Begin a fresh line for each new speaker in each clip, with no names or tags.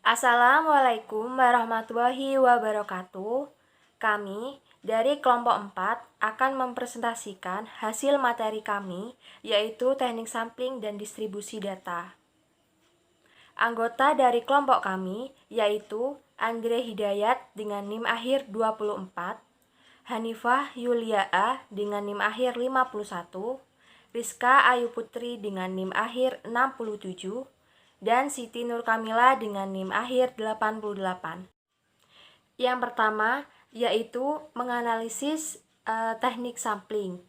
Assalamualaikum warahmatullahi wabarakatuh. Kami dari kelompok 4 akan mempresentasikan hasil materi kami, yaitu teknik sampling dan distribusi data. Anggota dari kelompok kami yaitu Andre Hidayat dengan NIM akhir 24, Hanifah Yulia A dengan NIM akhir 51, Rizka Ayu Putri dengan NIM akhir 67, dan Siti Nur Kamila dengan NIM akhir 88. Yang pertama yaitu menganalisis teknik sampling.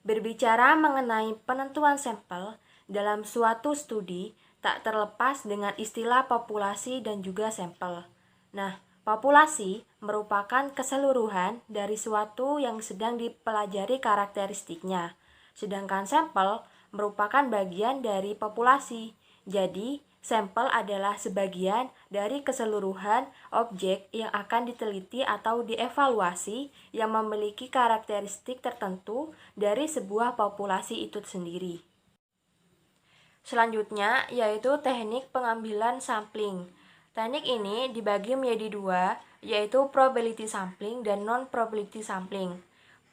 Berbicara mengenai penentuan sampel dalam suatu studi tak terlepas dengan istilah populasi dan juga sampel. Nah, populasi merupakan keseluruhan dari suatu yang sedang dipelajari karakteristiknya, sedangkan sampel merupakan bagian dari populasi. Jadi, sampel adalah sebagian dari keseluruhan objek yang akan diteliti atau dievaluasi yang memiliki karakteristik tertentu dari sebuah populasi itu sendiri. Selanjutnya yaitu teknik pengambilan sampling. Teknik ini dibagi menjadi dua, yaitu probability sampling dan non-probability sampling.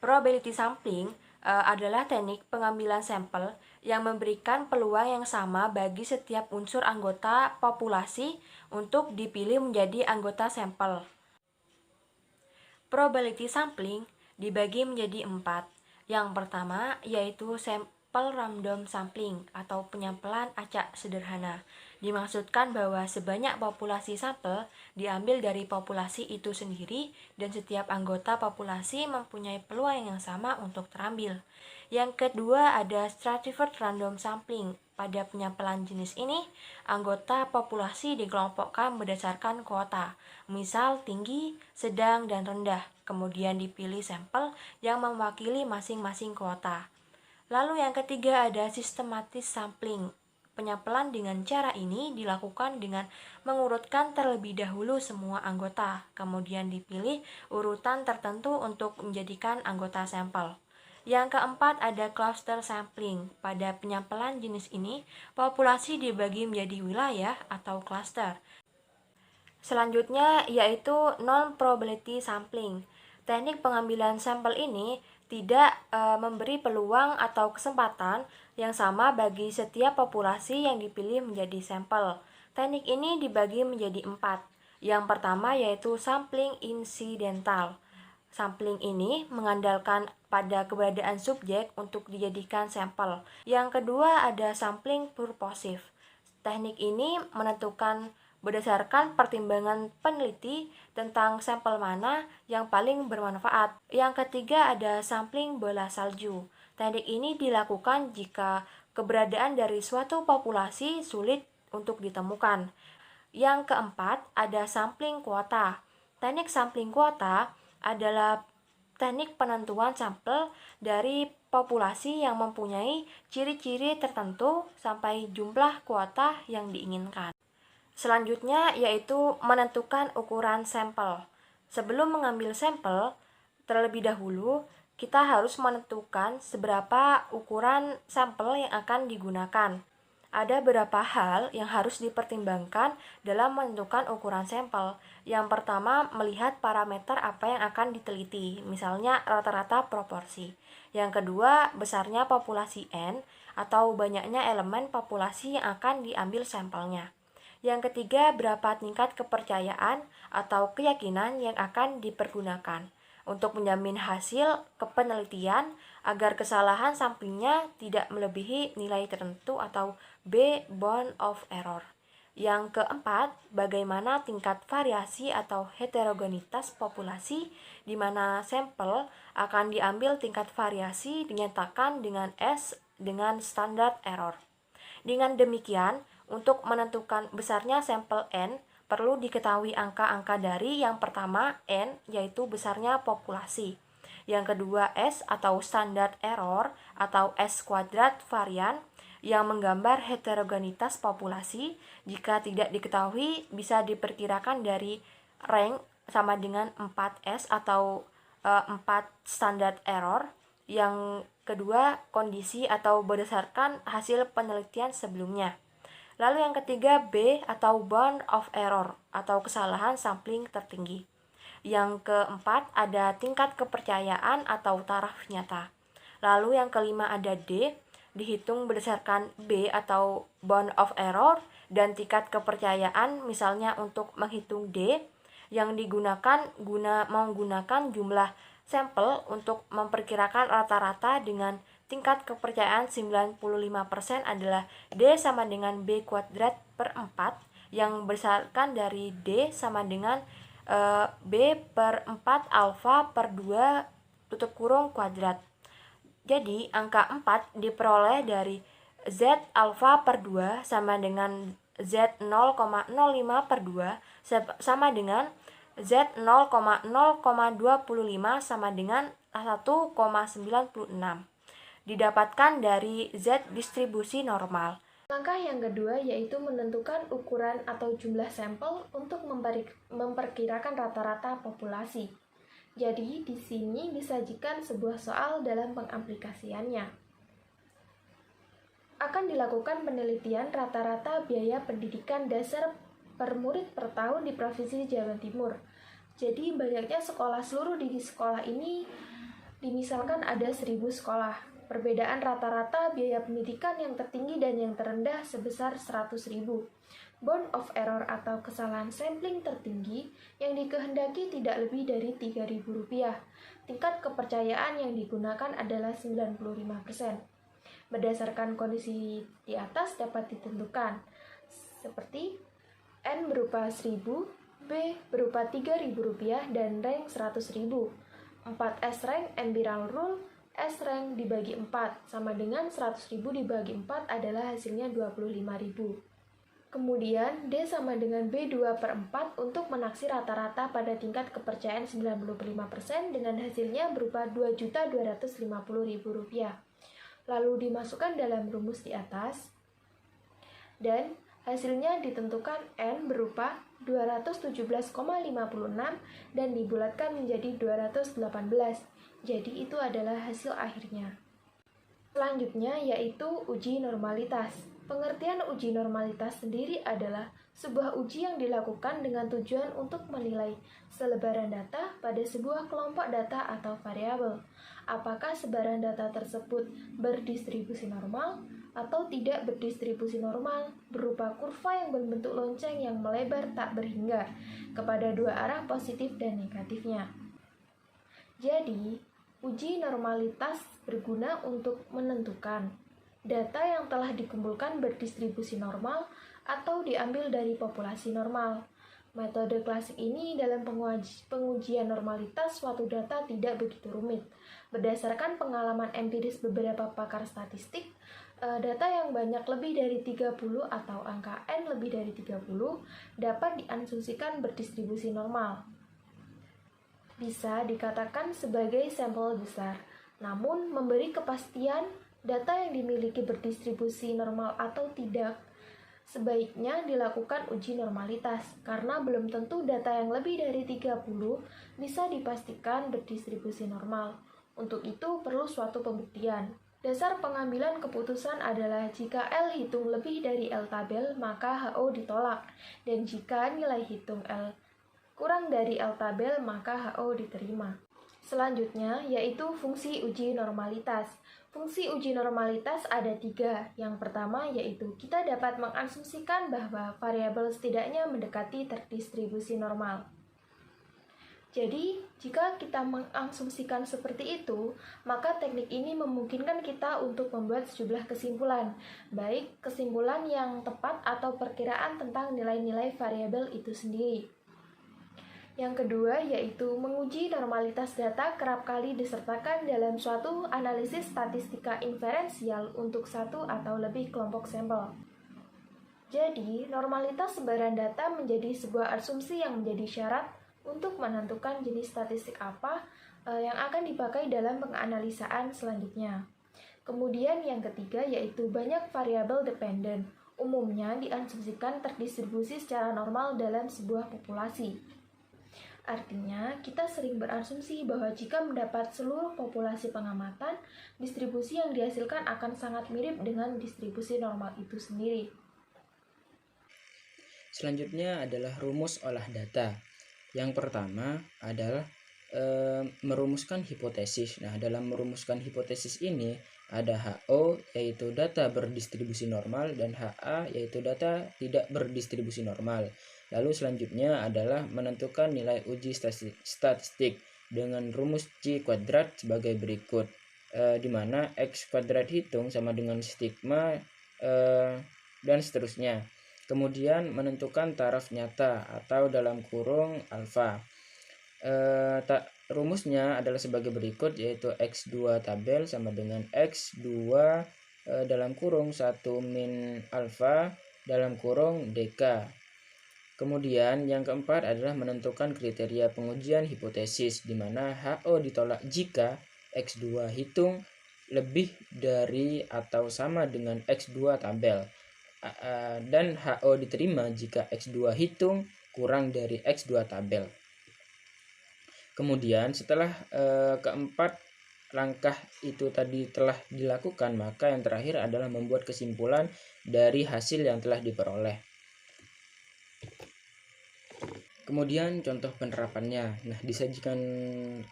Probability sampling adalah teknik pengambilan sampel yang memberikan peluang yang sama bagi setiap unsur anggota populasi untuk dipilih menjadi anggota sampel. Probability sampling dibagi menjadi 4. Yang pertama yaitu sampel random sampling atau penyampelan acak sederhana. Dimaksudkan bahwa sebanyak populasi sampel diambil dari populasi itu sendiri dan setiap anggota populasi mempunyai peluang yang sama untuk terambil. Yang kedua ada stratified random sampling. Pada penyampelan jenis ini, anggota populasi dikelompokkan berdasarkan kuota, misal tinggi, sedang, dan rendah. Kemudian dipilih sampel yang mewakili masing-masing kuota. Lalu yang ketiga ada systematic sampling. Penyampelan dengan cara ini dilakukan dengan mengurutkan terlebih dahulu semua anggota, kemudian dipilih urutan tertentu untuk menjadikan anggota sampel. Yang keempat ada cluster sampling. Pada penyampelan jenis ini, populasi dibagi menjadi wilayah atau cluster. Selanjutnya yaitu non-probability sampling. Teknik pengambilan sampel ini tidak memberi peluang atau kesempatan yang sama bagi setiap populasi yang dipilih menjadi sampel. Teknik ini dibagi menjadi 4. Yang pertama yaitu sampling incidental. Sampling ini mengandalkan pada keberadaan subjek untuk dijadikan sampel. Yang kedua ada sampling purposive. Teknik ini menentukan berdasarkan pertimbangan peneliti tentang sampel mana yang paling bermanfaat. Yang ketiga ada sampling bola salju. Teknik ini dilakukan jika keberadaan dari suatu populasi sulit untuk ditemukan. Yang keempat ada sampling kuota. Teknik sampling kuota adalah teknik penentuan sampel dari populasi yang mempunyai ciri-ciri tertentu sampai jumlah kuota yang diinginkan. Selanjutnya yaitu menentukan ukuran sampel. Sebelum mengambil sampel, terlebih dahulu kita harus menentukan seberapa ukuran sampel yang akan digunakan. Ada beberapa hal yang harus dipertimbangkan dalam menentukan ukuran sampel. Yang pertama, melihat parameter apa yang akan diteliti, misalnya rata-rata proporsi. Yang kedua, besarnya populasi N atau banyaknya elemen populasi yang akan diambil sampelnya. Yang ketiga, berapa tingkat kepercayaan atau keyakinan yang akan dipergunakan untuk menjamin hasil kepenelitian agar kesalahan samplingnya tidak melebihi nilai tertentu atau B bound of error. Yang keempat, bagaimana tingkat variasi atau heterogenitas populasi di mana sampel akan diambil tingkat variasi dinyatakan dengan S dengan standar error. Dengan demikian, untuk menentukan besarnya sampel N, perlu diketahui angka-angka dari yang pertama N, yaitu besarnya populasi. Yang kedua S atau standard error atau S kuadrat varian yang menggambar heterogenitas populasi. Jika tidak diketahui, bisa diperkirakan dari rank sama dengan 4S atau 4 standard error. Yang kedua, kondisi atau berdasarkan hasil penelitian sebelumnya. Lalu yang ketiga B atau bound of error atau kesalahan sampling tertinggi. Yang keempat ada tingkat kepercayaan atau taraf nyata. Lalu yang kelima ada D, dihitung berdasarkan B atau bound of error dan tingkat kepercayaan, misalnya untuk menghitung D yang digunakan menggunakan jumlah sampel untuk memperkirakan rata-rata dengan tingkat kepercayaan 95% adalah D sama dengan B kuadrat per 4 yang berdasarkan dari D sama dengan B per 4 alfa per 2 tutup kurung kuadrat. Jadi angka 4 diperoleh dari Z alfa per 2 sama dengan Z 0,05 per 2 sama dengan Z 0,025 sama dengan 1,96. Didapatkan dari Z distribusi normal.
Langkah yang kedua yaitu menentukan ukuran atau jumlah sampel untuk memperkirakan rata-rata populasi. Jadi, di sini disajikan sebuah soal dalam pengaplikasiannya. Akan dilakukan penelitian rata-rata biaya pendidikan dasar per murid per tahun di Provinsi Jawa Timur. Jadi, banyaknya sekolah seluruh di sekolah ini, dimisalkan ada 1000 sekolah. Perbedaan rata-rata biaya pendidikan yang tertinggi dan yang terendah sebesar 100.000. Bound of error atau kesalahan sampling tertinggi yang dikehendaki tidak lebih dari Rp3.000. Tingkat kepercayaan yang digunakan adalah 95%. Berdasarkan kondisi di atas dapat ditentukan seperti N berupa 1000, B berupa Rp3.000 dan rank 100.000. 4S rank Enviral Rule, S rank dibagi 4 sama dengan 100.000 dibagi 4 adalah hasilnya 25.000. Kemudian D sama dengan B2 per 4 untuk menaksir rata-rata pada tingkat kepercayaan 95% dengan hasilnya berupa Rp2.250.000. Lalu dimasukkan dalam rumus di atas dan hasilnya ditentukan N berupa 217,56 dan dibulatkan menjadi 218. Jadi itu adalah hasil akhirnya. Selanjutnya yaitu uji normalitas. Pengertian uji normalitas sendiri adalah sebuah uji yang dilakukan dengan tujuan untuk menilai selebaran data pada sebuah kelompok data atau variabel. Apakah sebaran data tersebut berdistribusi normal atau tidak berdistribusi normal berupa kurva yang berbentuk lonceng yang melebar tak berhingga kepada dua arah positif dan negatifnya. Jadi, uji normalitas berguna untuk menentukan data yang telah dikumpulkan berdistribusi normal atau diambil dari populasi normal. Metode klasik ini dalam pengujian normalitas suatu data tidak begitu rumit. Berdasarkan pengalaman empiris beberapa pakar statistik, data yang banyak lebih dari 30 atau angka N lebih dari 30 dapat diasumsikan berdistribusi normal. Bisa dikatakan sebagai sampel besar, namun memberi kepastian data yang dimiliki berdistribusi normal atau tidak, sebaiknya dilakukan uji normalitas, karena belum tentu data yang lebih dari 30 bisa dipastikan berdistribusi normal. Untuk itu perlu suatu pembuktian. Dasar pengambilan keputusan adalah jika L hitung lebih dari L tabel, maka HO ditolak, dan jika nilai hitung L kurang dari L tabel, maka HO diterima. Selanjutnya, yaitu fungsi uji normalitas. Fungsi uji normalitas ada 3. Yang pertama yaitu kita dapat mengasumsikan bahwa variabel setidaknya mendekati terdistribusi normal. Jadi, jika kita mengasumsikan seperti itu, maka teknik ini memungkinkan kita untuk membuat sejumlah kesimpulan, baik kesimpulan yang tepat atau perkiraan tentang nilai-nilai variabel itu sendiri. Yang kedua yaitu menguji normalitas data kerap kali disertakan dalam suatu analisis statistika inferensial untuk satu atau lebih kelompok sampel. Jadi, normalitas sebaran data menjadi sebuah asumsi yang menjadi syarat untuk menentukan jenis statistik apa yang akan dipakai dalam penganalisaan selanjutnya. Kemudian yang ketiga yaitu banyak variabel dependen, umumnya diasumsikan terdistribusi secara normal dalam sebuah populasi. Artinya, kita sering berasumsi bahwa jika mendapat seluruh populasi pengamatan, distribusi yang dihasilkan akan sangat mirip dengan distribusi normal itu sendiri.
Selanjutnya adalah rumus olah data. Yang pertama adalah merumuskan hipotesis. Nah, dalam merumuskan hipotesis ini ada HO yaitu data berdistribusi normal dan HA yaitu data tidak berdistribusi normal. Lalu selanjutnya adalah menentukan nilai uji statistik dengan rumus C kuadrat sebagai berikut, di mana X kuadrat hitung sama dengan sigma dan seterusnya. Kemudian menentukan taraf nyata atau dalam kurung alfa. Rumusnya adalah sebagai berikut, yaitu X2 tabel sama dengan X2 dalam kurung 1 min alfa dalam kurung DK. Kemudian yang keempat adalah menentukan kriteria pengujian hipotesis, di mana HO ditolak jika X2 hitung lebih dari atau sama dengan X2 tabel, dan HO diterima jika X2 hitung kurang dari X2 tabel. Kemudian setelah keempat langkah itu tadi telah dilakukan, maka yang terakhir adalah membuat kesimpulan dari hasil yang telah diperoleh. Kemudian contoh penerapannya. Nah, disajikan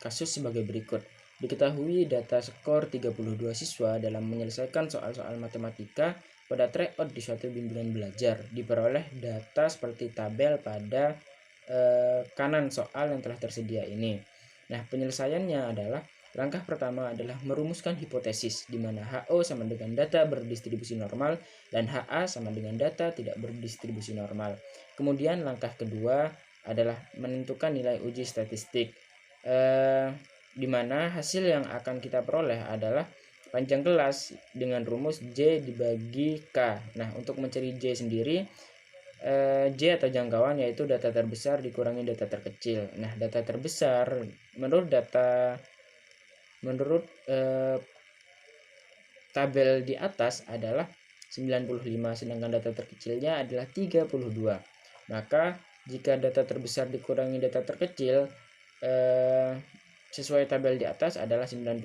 kasus sebagai berikut. Diketahui data skor 32 siswa dalam menyelesaikan soal-soal matematika pada tryout di suatu bimbingan belajar. Diperoleh data seperti tabel pada kanan soal yang telah tersedia ini. Nah, penyelesaiannya adalah langkah pertama adalah merumuskan hipotesis, di mana HO sama dengan data berdistribusi normal dan HA sama dengan data tidak berdistribusi normal. Kemudian langkah kedua adalah menentukan nilai uji statistik, di mana hasil yang akan kita peroleh adalah panjang kelas dengan rumus J dibagi K. Nah, untuk mencari J sendiri, J atau jangkauan yaitu data terbesar dikurangi data terkecil. Nah, data terbesar menurut tabel di atas adalah 95, sedangkan data terkecilnya adalah 32. Maka jika data terbesar dikurangi data terkecil, sesuai tabel di atas adalah 95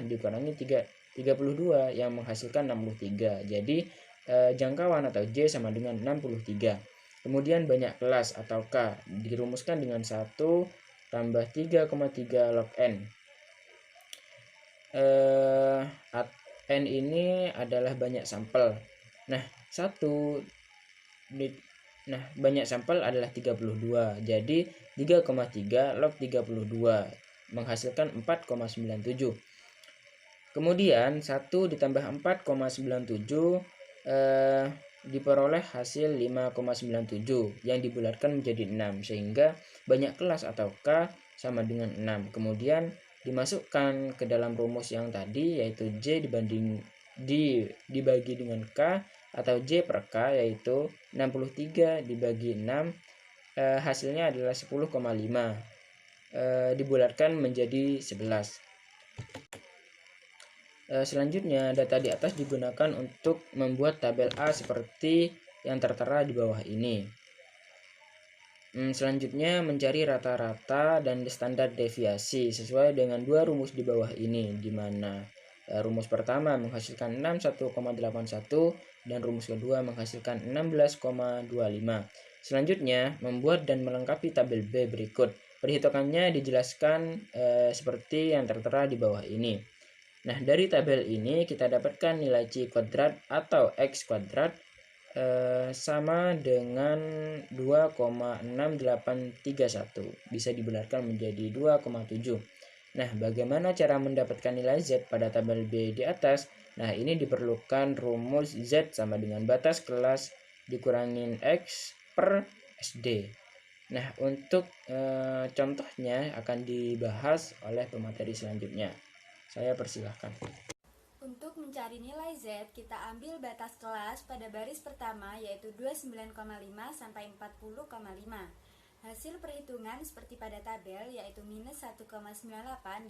dikurangi 32 yang menghasilkan 63. Jadi jangkauan atau J sama dengan 63. Kemudian banyak kelas atau K dirumuskan dengan 1 tambah 3,3 log N. N ini adalah banyak sampel. Nah, banyak sampel adalah 32. Jadi 3,3 log 32 menghasilkan 4,97. Kemudian 1 ditambah 4,97 diperoleh hasil 5,97 yang dibulatkan menjadi 6, sehingga banyak kelas atau K sama dengan 6. Kemudian dimasukkan ke dalam rumus yang tadi, yaitu J dibagi dengan K atau J per K, yaitu 63 dibagi 6, hasilnya adalah 10,5, dibulatkan menjadi 11. Selanjutnya, data di atas digunakan untuk membuat tabel A seperti yang tertera di bawah ini. Selanjutnya, mencari rata-rata dan standar deviasi sesuai dengan dua rumus di bawah ini, di mana rumus pertama menghasilkan 61,81 dan rumus kedua menghasilkan 16,25. Selanjutnya, membuat dan melengkapi tabel B berikut. Perhitungannya dijelaskan seperti yang tertera di bawah ini. Nah, dari tabel ini kita dapatkan nilai C kuadrat atau X kuadrat sama dengan 2,6831. Bisa dibulatkan menjadi 2,7. Nah, bagaimana cara mendapatkan nilai Z pada tabel B di atas? Nah, ini diperlukan rumus Z sama dengan batas kelas dikurangin X per SD. Nah, untuk contohnya akan dibahas oleh pemateri selanjutnya. Saya persilahkan.
Untuk mencari nilai Z, kita ambil batas kelas pada baris pertama yaitu 29,5 sampai 40,5. Hasil perhitungan seperti pada tabel yaitu minus 1,98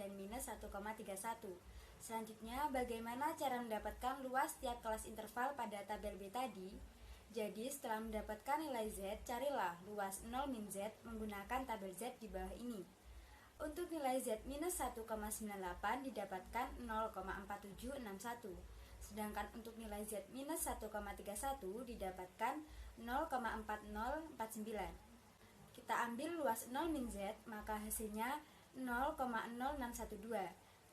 dan minus 1,31. Selanjutnya, bagaimana cara mendapatkan luas tiap kelas interval pada tabel B tadi? Jadi, setelah mendapatkan nilai Z, carilah luas 0 min Z menggunakan tabel Z di bawah ini. Untuk nilai Z minus 1,98 didapatkan 0,4761. Sedangkan untuk nilai Z minus 1,31 didapatkan 0,4049. Kita ambil luas 0 min Z, maka hasilnya 0,0612.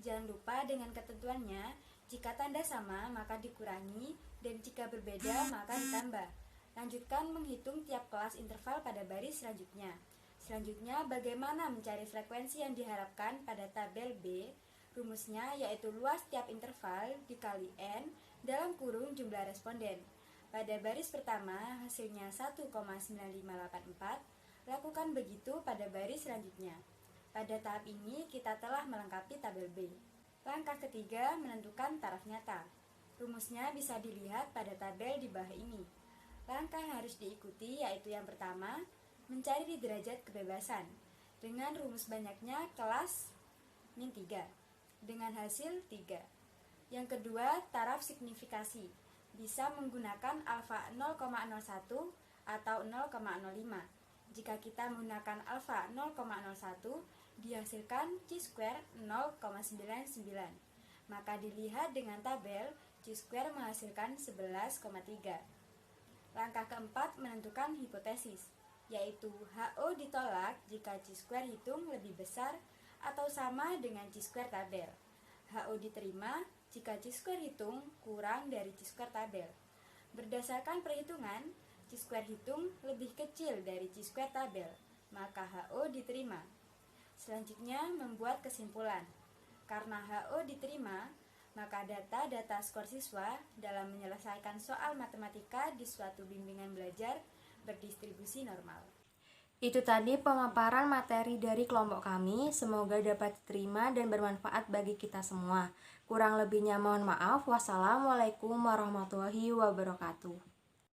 Jangan lupa dengan ketentuannya, jika tanda sama maka dikurangi, dan jika berbeda maka ditambah. Lanjutkan menghitung tiap kelas interval pada baris selanjutnya. Selanjutnya, bagaimana mencari frekuensi yang diharapkan pada tabel B? Rumusnya yaitu luas tiap interval dikali N dalam kurung jumlah responden. Pada baris pertama hasilnya 1,9584, lakukan begitu pada baris selanjutnya. Pada tahap ini kita telah melengkapi tabel B. Langkah ketiga, menentukan taraf nyata. Rumusnya bisa dilihat pada tabel di bawah ini. Langkah yang harus diikuti yaitu yang pertama, mencari di derajat kebebasan dengan rumus banyaknya kelas min 3 dengan hasil 3. Yang kedua, taraf signifikasi. Bisa menggunakan alfa 0,01 atau 0,05. Jika kita menggunakan alfa 0,01, dihasilkan chi-square 0,99. Maka dilihat dengan tabel, chi-square menghasilkan 11,3. Langkah keempat, menentukan hipotesis, yaitu HO ditolak jika chi-square hitung lebih besar atau sama dengan chi-square tabel. HO diterima jika chi-square hitung kurang dari chi-square tabel. Berdasarkan perhitungan, chi-square hitung lebih kecil dari chi-square tabel, maka HO diterima. Selanjutnya, membuat kesimpulan. Karena HO diterima, maka data-data skor siswa dalam menyelesaikan soal matematika di suatu bimbingan belajar berdistribusi normal.
Itu tadi pemaparan materi dari kelompok kami, semoga dapat diterima dan bermanfaat bagi kita semua. Kurang lebihnya mohon maaf. Wassalamualaikum warahmatullahi wabarakatuh.